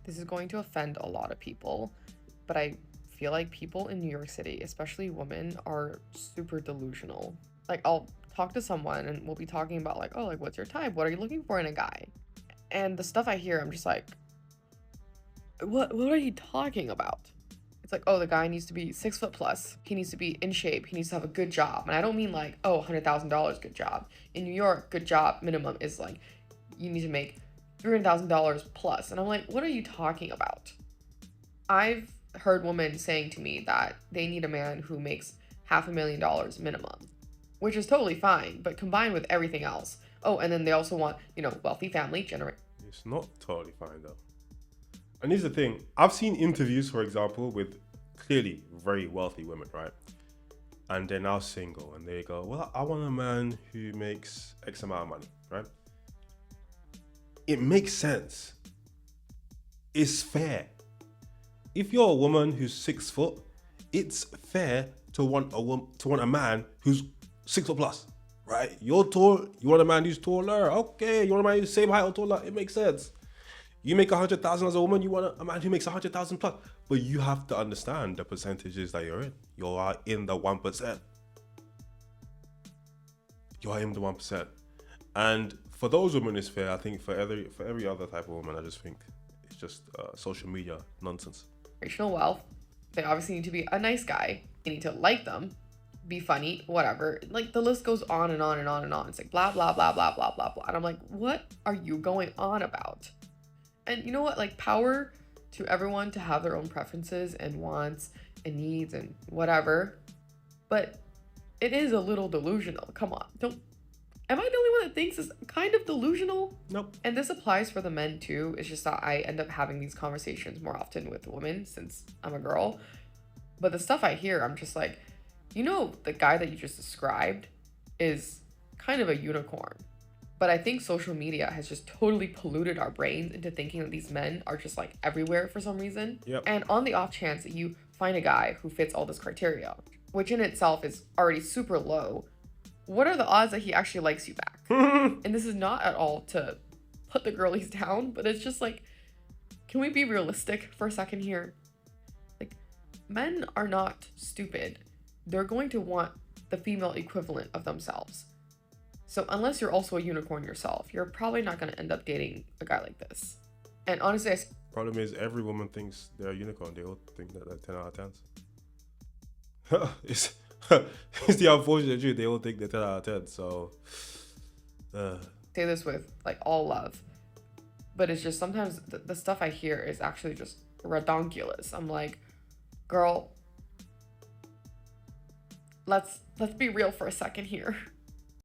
This is going to offend a lot of people, but I feel like people in New York City, especially women, are super delusional. Like, I'll talk to someone and we'll be talking about, like, oh, like, what's your type? What are you looking for in a guy? And the stuff I hear, I'm just like, what are you talking about? It's like, oh, the guy needs to be 6 foot plus. He needs to be in shape. He needs to have a good job. And I don't mean like, oh, $100,000 good job. In New York, good job minimum is like, you need to make $300,000 plus. And I'm like, what are you talking about? I've heard women saying to me that they need a man who makes $500,000 minimum, which is totally fine, but combined with everything else. Oh, and then they also want, wealthy family, generate. It's not totally fine though. And here's the thing. I've seen interviews, for example, with clearly very wealthy women, right? And they're now single and they go, well, I want a man who makes X amount of money, right? It makes sense. It's fair. If you're a woman who's 6 foot, it's fair to want a man who's 6 foot plus, right? You're tall, you want a man who's taller. Okay, you want a man who's the same height or taller. It makes sense. You make 100,000 as a woman, you want a man who makes 100,000 plus. But you have to understand the percentages that you're in. You are in the 1%. You are in the 1%. And for those women, it's fair. I think for every other type of woman, I just think it's just social media nonsense. Generational wealth. They obviously need to be a nice guy. They need to like them, be funny, whatever. Like, the list goes on and on and on and on. It's like blah, blah, blah, blah, blah, blah, blah. And I'm like, what are you going on about? And you know what? Like, power to everyone to have their own preferences and wants and needs and whatever. But it is a little delusional. Come on. Am I the only one that thinks it's kind of delusional? Nope. And this applies for the men too. It's just that I end up having these conversations more often with women since I'm a girl. But the stuff I hear, I'm just like, the guy that you just described is kind of a unicorn. But I think social media has just totally polluted our brains into thinking that these men are just like everywhere for some reason. Yep. And on the off chance that you find a guy who fits all this criteria, which in itself is already super low, what are the odds that he actually likes you back? And this is not at all to put the girlies down, but it's just like, can we be realistic for a second here? Like, men are not stupid. They're going to want the female equivalent of themselves. So unless you're also a unicorn yourself, you're probably not going to end up dating a guy like this. And honestly, Problem is, every woman thinks they're a unicorn. They all think that they're 10 out of 10s. It's the unfortunate truth. They all think they're 10 out of 10. So, say this with like all love, but it's just sometimes the stuff I hear is actually just redonkulous. I'm like, girl, let's be real for a second here.